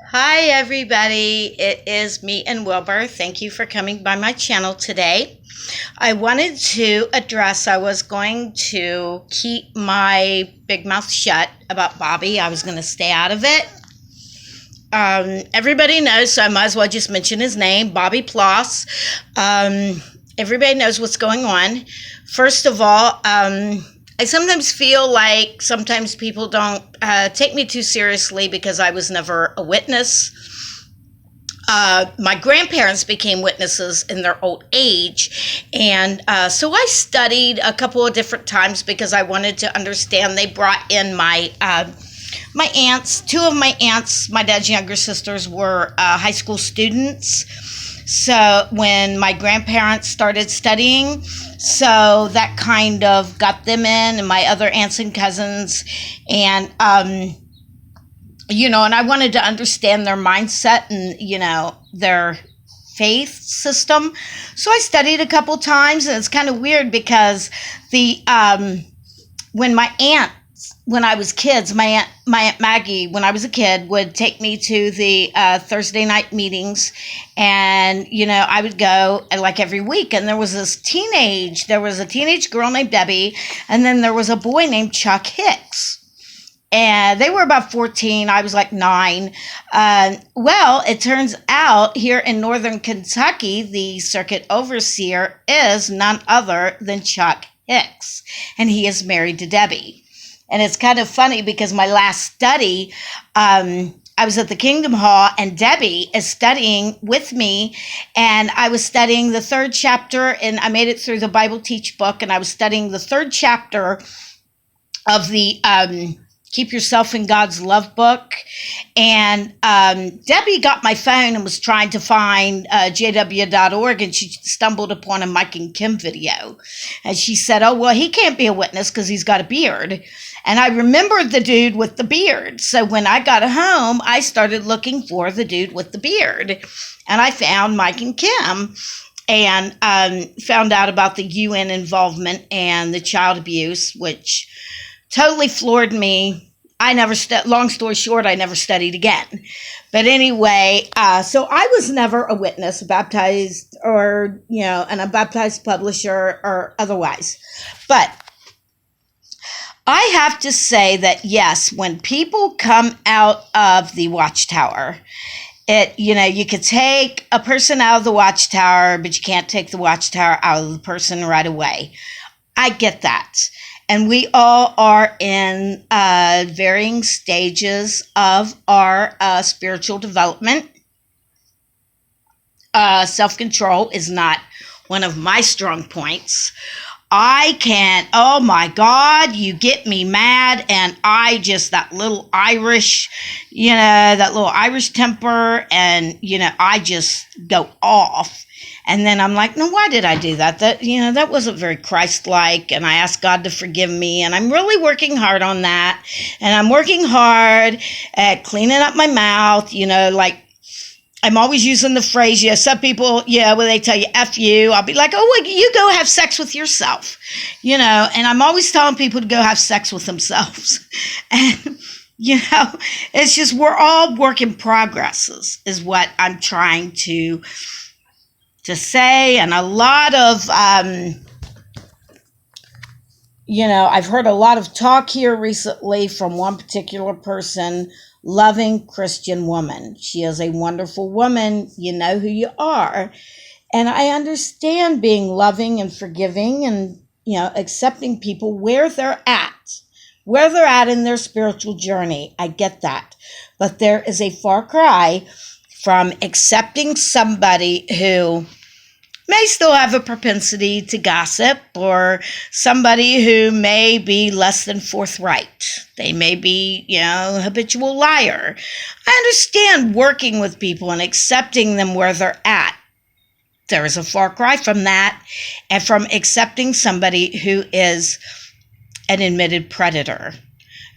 Hi, everybody. It is me and Wilbur. Thank you for coming by my channel today. I wanted to address, I was going to keep my big mouth shut about Bobby. I was going to stay out of it. Everybody knows, so I might as well just mention his name, Bobby Ploss. Everybody knows what's going on. First of all, I sometimes feel like sometimes people don't take me too seriously because I was never a witness. My grandparents became witnesses in their old age, and so I studied a couple of different times because I wanted to understand. They brought in my aunts. Two of my aunts, my dad's younger sisters, were high school students. So when my grandparents started studying, so that kind of got them in, and my other aunts and cousins, and and I wanted to understand their mindset and their faith system. So I studied a couple times, and it's kind of weird because the when my aunt when I was kids, my aunt Maggie, when I was a kid, would take me to the Thursday night meetings, and I would go like every week. And there was a teenage girl named Debbie, and then there was a boy named Chuck Hicks. And they were about 14. I was like 9. Well, it turns out here in northern Kentucky, the circuit overseer is none other than Chuck Hicks, and he is married to Debbie. And it's kind of funny because my last study, I was at the Kingdom Hall, and Debbie is studying with me, and I was studying the 3rd chapter, and I made it through the Bible Teach book, and I was studying the 3rd chapter of the Keep Yourself in God's Love book. And Debbie got my phone and was trying to find jw.org, and she stumbled upon a Mike and Kim video. And she said, oh, well, he can't be a witness because he's got a beard. And I remembered the dude with the beard. So when I got home, I started looking for the dude with the beard. And I found Mike and Kim, and found out about the UN involvement and the child abuse, which totally floored me. Long story short, I never studied again. But anyway, so I was never a witness, baptized, or, and a baptized publisher or otherwise. But I have to say that, yes, when people come out of the watchtower, you could take a person out of the watchtower, but you can't take the watchtower out of the person right away. I get that. And we all are in varying stages of our spiritual development. Self-control is not one of my strong points. Oh my God, you get me mad, and that little Irish temper, and, I just go off. And then I'm like, no, why did I do that? That wasn't very Christ-like, and I asked God to forgive me, and I'm really working hard on that, and I'm working hard at cleaning up my mouth, like, I'm always using the phrase, some people, when they tell you F you, I'll be like, oh, well, you go have sex with yourself, and I'm always telling people to go have sex with themselves. And, it's just, we're all work in progresses is what I'm trying to say. And a lot of, I've heard a lot of talk here recently from one particular person, loving Christian woman. She is a wonderful woman. You know who you are. And I understand being loving and forgiving and, accepting people where they're at in their spiritual journey. I get that. But there is a far cry from accepting somebody who may still have a propensity to gossip, or somebody who may be less than forthright. They may be, a habitual liar. I understand working with people and accepting them where they're at. There is a far cry from that, and from accepting somebody who is an admitted predator.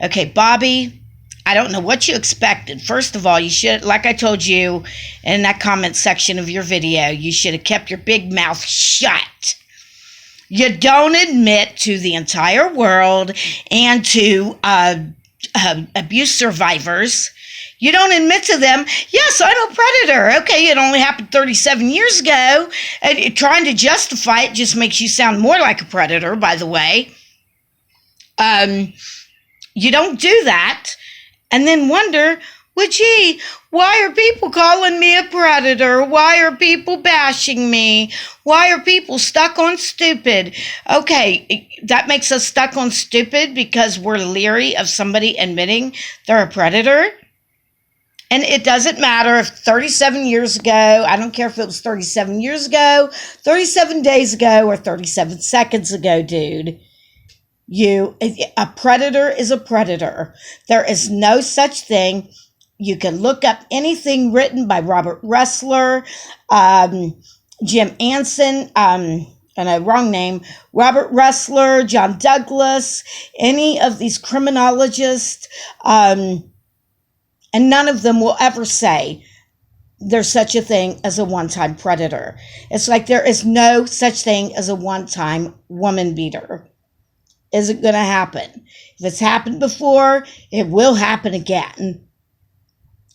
Okay, Bobby, I don't know what you expected. First of all, you should, like I told you in that comment section of your video, you should have kept your big mouth shut. You don't admit to the entire world and to abuse survivors. You don't admit to them, yes, I'm a predator. Okay, it only happened 37 years ago. And trying to justify it just makes you sound more like a predator, by the way. You don't do that and then wonder, well, gee, why are people calling me a predator? Why are people bashing me? Why are people stuck on stupid? Okay, that makes us stuck on stupid because we're leery of somebody admitting they're a predator. And it doesn't matter if 37 years ago, I don't care if it was 37 years ago, 37 days ago, or 37 seconds ago, dude. A predator is a predator. There is no such thing. You can look up anything written by Robert Ressler, Jim Anson, wrong name, Robert Ressler, John Douglas, any of these criminologists, and none of them will ever say there's such a thing as a one-time predator. It's like there is no such thing as a one-time woman beater. Isn't going to happen. If it's happened before, it will happen again.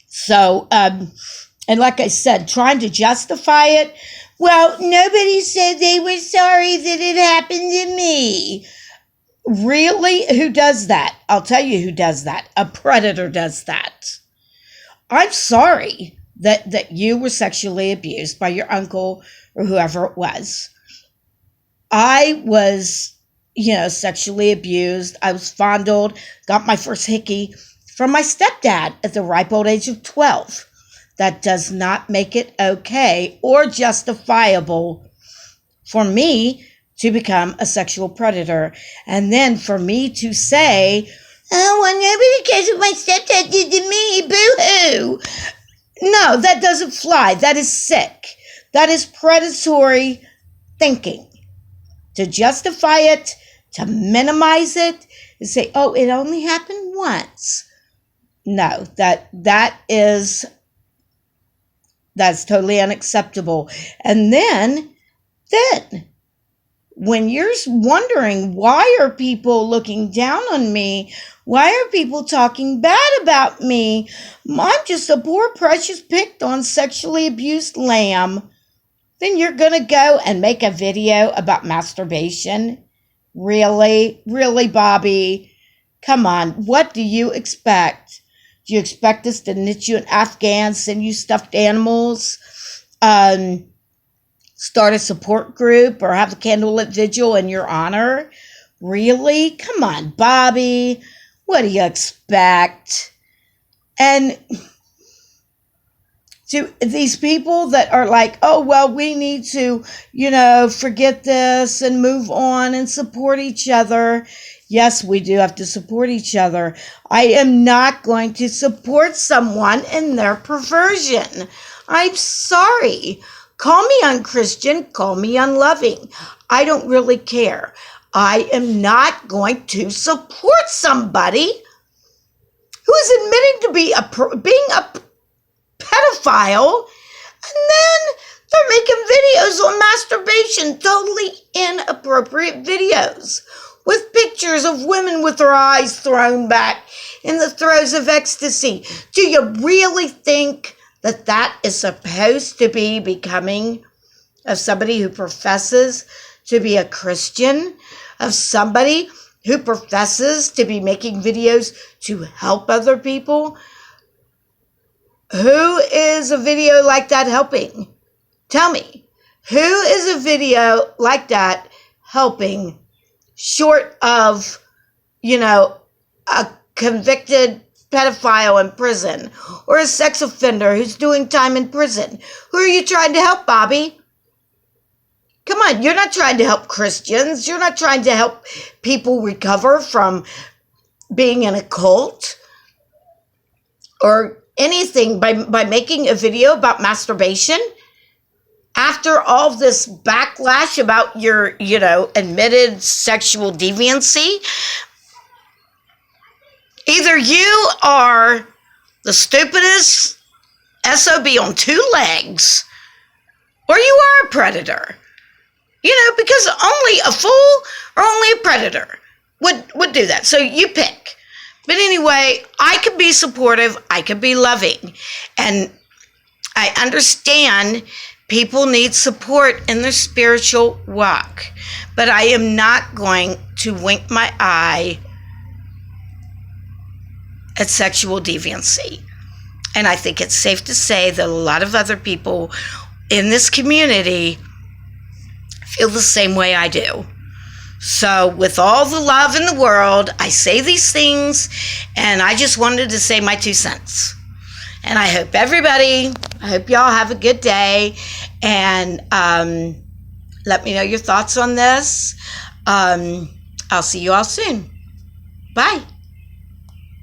So, and like I said, trying to justify it, well, nobody said they were sorry that it happened to me. Really? Who does that? I'll tell you who does that. A predator does that. I'm sorry that you were sexually abused by your uncle or whoever it was. I was sexually abused. I was fondled, got my first hickey from my stepdad at the ripe old age of 12. That does not make it okay or justifiable for me to become a sexual predator. And then for me to say, oh, well, nobody cares what my stepdad did to me, boo-hoo. No, that doesn't fly. That is sick. That is predatory thinking. To justify it, to minimize it, and say, oh, it only happened once. No, that's totally unacceptable. And then, when you're wondering, why are people looking down on me? Why are people talking bad about me? I'm just a poor, precious, picked on, sexually abused lamb. Then you're going to go and make a video about masturbation? Really? Really, Bobby? Come on. What do you expect? Do you expect us to knit you an Afghan, send you stuffed animals, start a support group, or have a candlelit vigil in your honor? Really? Come on, Bobby. What do you expect? And to these people that are like, oh, well, we need to, forget this and move on and support each other. Yes, we do have to support each other. I am not going to support someone in their perversion. I'm sorry. Call me unchristian, call me unloving. I don't really care. I am not going to support somebody who is admitting to being a pedophile, and then they're making videos on masturbation, totally inappropriate videos, with pictures of women with their eyes thrown back in the throes of ecstasy. Do you really think that is supposed to be becoming of somebody who professes to be a Christian, of somebody who professes to be making videos to help other people? Who is a video like that helping? Tell me, who is a video like that helping, short of, a convicted pedophile in prison or a sex offender who's doing time in prison? Who are you trying to help, Bobby? Come on, you're not trying to help Christians. You're not trying to help people recover from being in a cult or anything by making a video about masturbation. After all this backlash about your, admitted sexual deviancy, either you are the stupidest SOB on two legs, or you are a predator. Because only a fool or only a predator would do that. So you pick. But anyway, I could be supportive, I could be loving, and I understand people need support in their spiritual walk, but I am not going to wink my eye at sexual deviancy. And I think it's safe to say that a lot of other people in this community feel the same way I do. So with all the love in the world, I say these things, and I just wanted to say my 2 cents. And I hope y'all have a good day, and let me know your thoughts on this. I'll see you all soon. Bye.